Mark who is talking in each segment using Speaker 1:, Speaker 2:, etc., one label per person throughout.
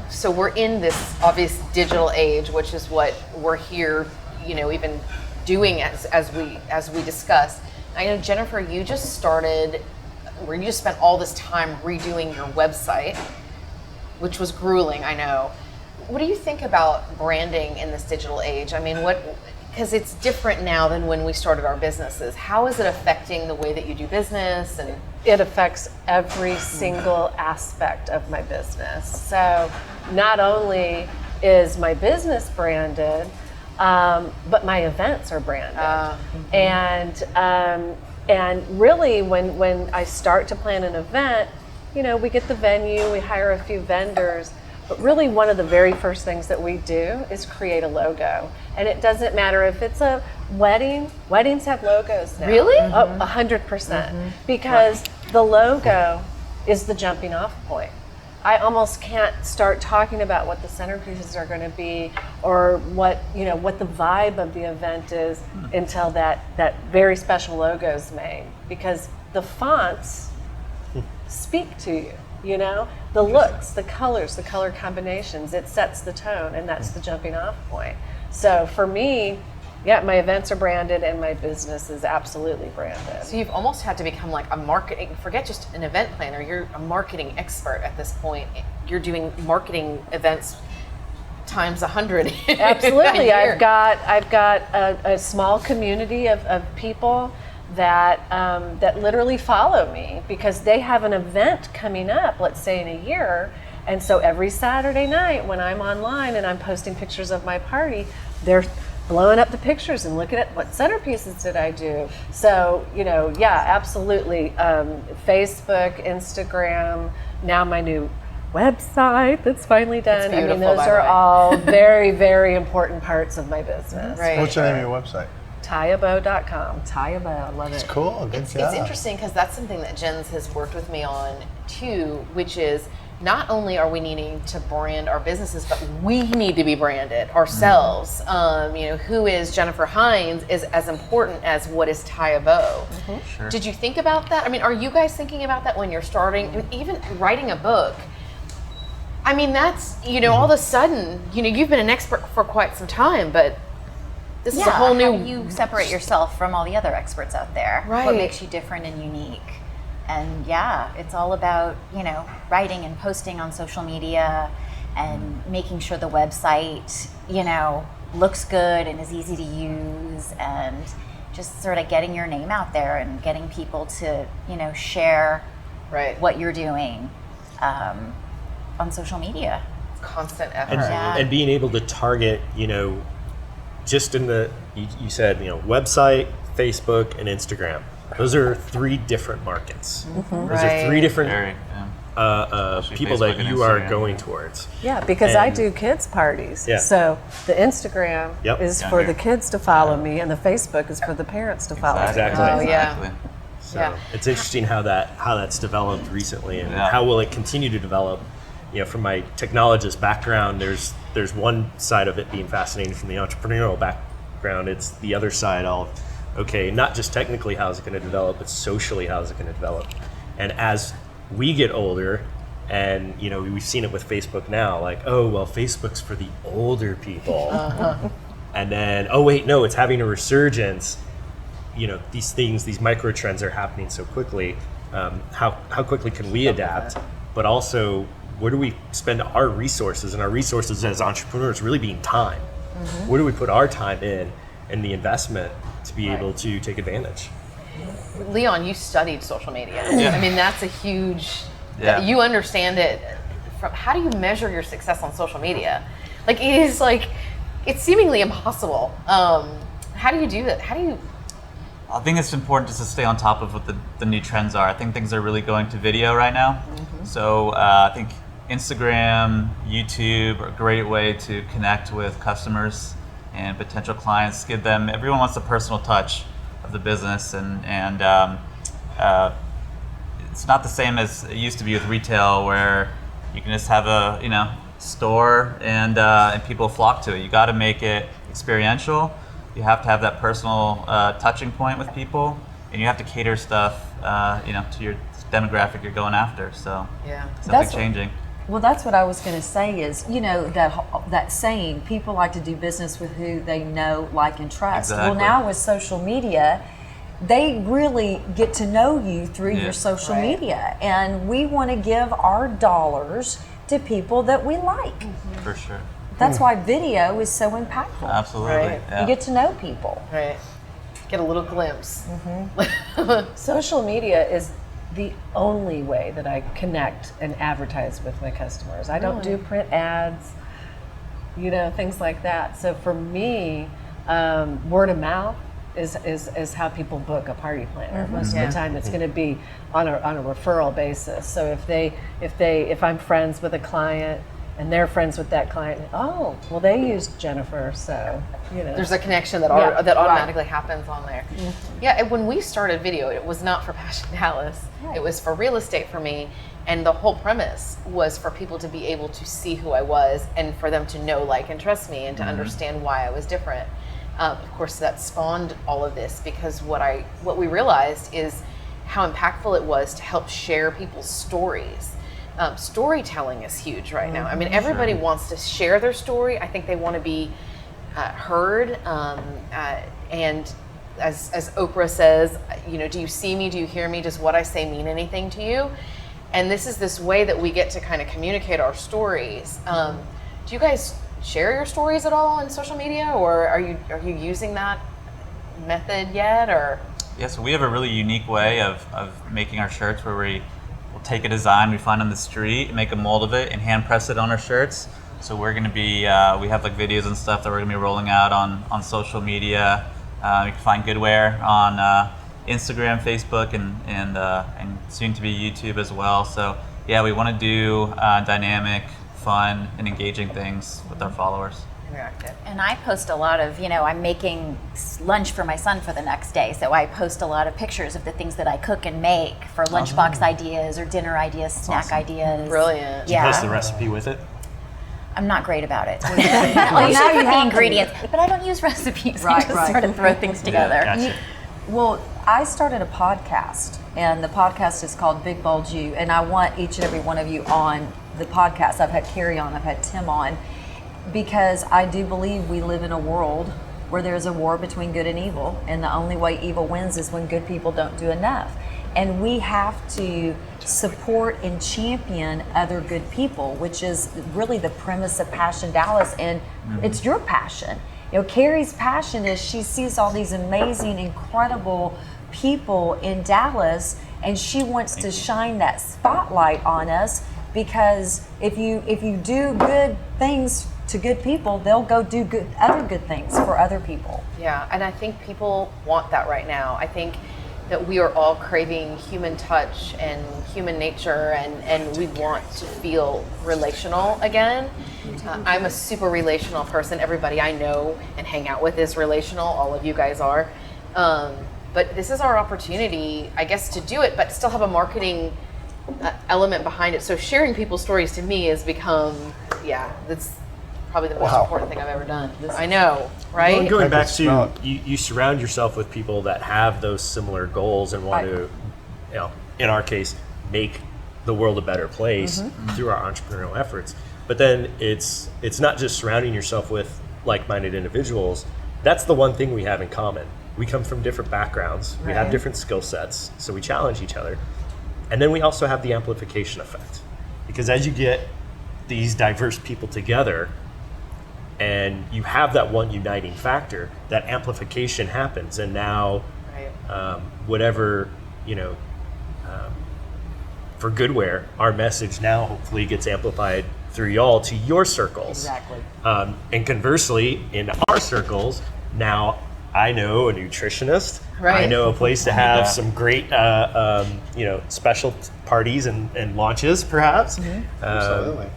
Speaker 1: So we're in this obvious digital age, which is what we're here, even doing as we discussed. I know, Jennifer, you just spent all this time redoing your website, which was grueling, I know. What do you think about branding in this digital age? I mean, because it's different now than when we started our businesses. How is it affecting the way that you do business? And
Speaker 2: it affects every single aspect of my business. So not only is my business branded, but my events are branded. And really, when I start to plan an event, we get the venue, we hire a few vendors, but really one of the very first things that we do is create a logo. And it doesn't matter if it's a wedding. Weddings have logos now.
Speaker 1: Really?
Speaker 2: 100%. Because the logo is the jumping off point. I almost can't start talking about what the centerpieces are going to be or what the vibe of the event is until that very special logo is made, because the fonts speak to you. The looks, the colors, the color combinations, it sets the tone, and that's the jumping off point. So for me, my events are branded and my business is absolutely branded.
Speaker 1: So you've almost had to become like a marketing, forget just an event planner, you're a marketing expert at this point. You're doing marketing events times 100.
Speaker 2: Absolutely. I've got a small community of people that literally follow me because they have an event coming up, let's say in a year. And so every Saturday night when I'm online and I'm posting pictures of my party, they're blowing up the pictures and looking at what centerpieces did I do. So, absolutely. Facebook, Instagram, now my new website that's finally done.
Speaker 1: It's beautiful,
Speaker 2: those are all very, very important parts of my business.
Speaker 1: Right.
Speaker 3: What's the name of your website?
Speaker 2: TyeaBow.com. TyeaBow, love it.
Speaker 3: It's cool. Good job.
Speaker 1: It's interesting because that's something that Jen's has worked with me on too, which is not only are we needing to brand our businesses, but we need to be branded ourselves. Who is Jennifer Hines is as important as what is TyeaBow.
Speaker 4: Sure.
Speaker 1: Did you think about that? I mean, are you guys thinking about that when you're starting? I mean, even writing a book. I mean, that's, all of a sudden, you've been an expert for quite some time, but this is a whole new...
Speaker 5: How do you separate yourself from all the other experts out there?
Speaker 1: Right.
Speaker 5: What makes you different and unique? And it's all about, writing and posting on social media and making sure the website, looks good and is easy to use, and just sort of getting your name out there and getting people to, share what you're doing on social media.
Speaker 1: Constant effort.
Speaker 4: And being able to target, just in you said, website, Facebook, and Instagram. Those are 3 different markets. Those are 3 different people that you are going towards.
Speaker 2: Yeah, because I do kids parties. Yeah. So the Instagram is for the kids to follow me, and the Facebook is for the parents to follow me.
Speaker 4: Exactly.
Speaker 1: Oh, yeah.
Speaker 4: So it's interesting how that's developed recently, and how will it continue to develop. From my technologist background, there's one side of it being fascinating from the entrepreneurial background. It's the other side of, okay, not just technically how is it going to develop, but socially how is it going to develop. And as we get older, and we've seen it with Facebook now, like, oh, well, Facebook's for the older people. And then, oh, wait, no, it's having a resurgence. These micro trends are happening so quickly. How quickly can we adapt? But also, where do we spend our resources? And our resources as entrepreneurs really being time. Where do we put our time in and the investment to be able to take advantage?
Speaker 1: Leon, you studied social media. I mean, that's a huge, you understand it. How do you measure your success on social media? It's seemingly impossible. How do you do that?
Speaker 6: I think it's important just to stay on top of what the new trends are. I think things are really going to video right now. So I think Instagram, YouTube are a great way to connect with customers and potential clients. Everyone wants a personal touch of the business, and it's not the same as it used to be with retail, where you can just have a store and people flock to it. You got to make it experiential. You have to have that personal touching point with people, and you have to cater stuff to your demographic you're going after. So it's definitely changing.
Speaker 3: Well, that's what I was going to say is, you know, that saying, people like to do business with who they know, like, and trust.
Speaker 6: Exactly.
Speaker 3: Well, now with social media, they really get to know you through your social media. And we want to give our dollars to people that we like.
Speaker 6: For sure.
Speaker 3: That's why video is so impactful.
Speaker 6: Absolutely.
Speaker 1: Right.
Speaker 6: Yeah.
Speaker 3: You get to know people.
Speaker 1: Right. Get a little glimpse.
Speaker 2: Social media is the only way that I connect and advertise with my customers. I don't do print ads, you know, things like that. So for me, word of mouth is how people book a party planner. Most of the time, it's going to be on a referral basis. So if I'm friends with a client and they're friends with that client, oh, well, they used Jennifer, so you know.
Speaker 1: There's a connection that
Speaker 2: Yeah,
Speaker 1: that automatically happens on there. Yeah, and when we started video, it was not for Passion Dallas. It was for real estate for me, and the whole premise was for people to be able to see who I was and for them to know, like, and trust me, and to understand why I was different. Of course, that spawned all of this because what we realized is how impactful it was to help share people's stories. Storytelling is huge right now. I mean, everybody wants to share their story. I think they want to be heard. And as Oprah says, you know, do you see me? Do you hear me? Does what I say mean anything to you? And this is this way that we get to kind of communicate our stories. Do you guys share your stories at all on social media, or are you using that method yet? Or
Speaker 6: Yeah, so we have a really unique way of making our shirts where we'll take a design we find on the street, make a mold of it, and hand press it on our shirts. So we're going to be, we have like videos and stuff that we're going to be rolling out on social media. You can find Goodwear on Instagram, Facebook, and soon to be YouTube as well. So yeah, we want to do dynamic, fun, and engaging things with our followers.
Speaker 1: interactive?
Speaker 5: And I post a lot of, I'm making lunch for my son for the next day. So I post a lot of pictures of the things that I cook and make for lunchbox ideas or dinner ideas, snack ideas.
Speaker 1: Brilliant.
Speaker 5: Yeah.
Speaker 4: Post the recipe with it.
Speaker 5: I'm not great about it.
Speaker 3: Well,
Speaker 5: I
Speaker 3: now
Speaker 5: usually
Speaker 3: you
Speaker 5: put the
Speaker 3: have to.
Speaker 5: ingredients, but I don't use recipes. I
Speaker 3: Right,
Speaker 5: just
Speaker 3: right.
Speaker 5: sort of throw things together.
Speaker 4: Gotcha.
Speaker 3: Well, I started a podcast, and the podcast is called Big Bold You, and I want each and every one of you on the podcast. I've had Kari on, I've had Tim on, because I do believe we live in a world where there's a war between good and evil, and the only way evil wins is when good people don't do enough. And we have to support and champion other good people, which is really the premise of Passion Dallas, and it's your passion. Kari's passion is she sees all these amazing, incredible people in Dallas, and she wants to shine that spotlight on us, because if you do good things to good people, they'll go do other good things for other people.
Speaker 1: Yeah, and I think people want that right now. I think that we are all craving human touch and human nature, and we want to feel relational again. I'm a super relational person. Everybody I know and hang out with is relational. All of you guys are. But this is our opportunity, I guess, to do it, but still have a marketing element behind it. So sharing people's stories to me has become, that's probably the most important thing I've ever done. I know, right?
Speaker 4: Well, going back to,
Speaker 7: smell
Speaker 4: you surround yourself with people that have those similar goals and want to, in our case, make the world a better place through our entrepreneurial efforts. But then it's not just surrounding yourself with like-minded individuals. That's the one thing we have in common. We come from different backgrounds. We have different skill sets, so we challenge each other. And then we also have the amplification effect. Because as you get these diverse people together, and you have that one uniting factor, that amplification happens, and now whatever, for Goodwear, our message now hopefully gets amplified through y'all to your circles.
Speaker 3: Exactly.
Speaker 4: And conversely, in our circles, now I know a nutritionist.
Speaker 1: Right.
Speaker 4: I know a place to have
Speaker 6: that.
Speaker 4: some great, special parties and launches, perhaps.
Speaker 7: Absolutely.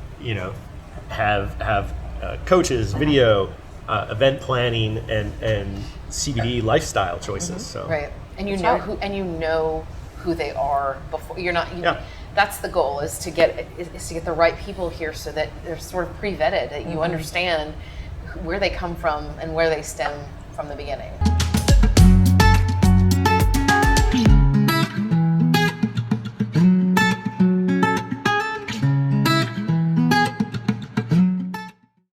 Speaker 4: Have coaches, video, event planning, and CBD lifestyle choices. So
Speaker 1: Right, and you know who they are before you're not. That's the goal, is to get the right people here, so that they're sort of pre-vetted, that you understand where they come from and where they stem from the beginning.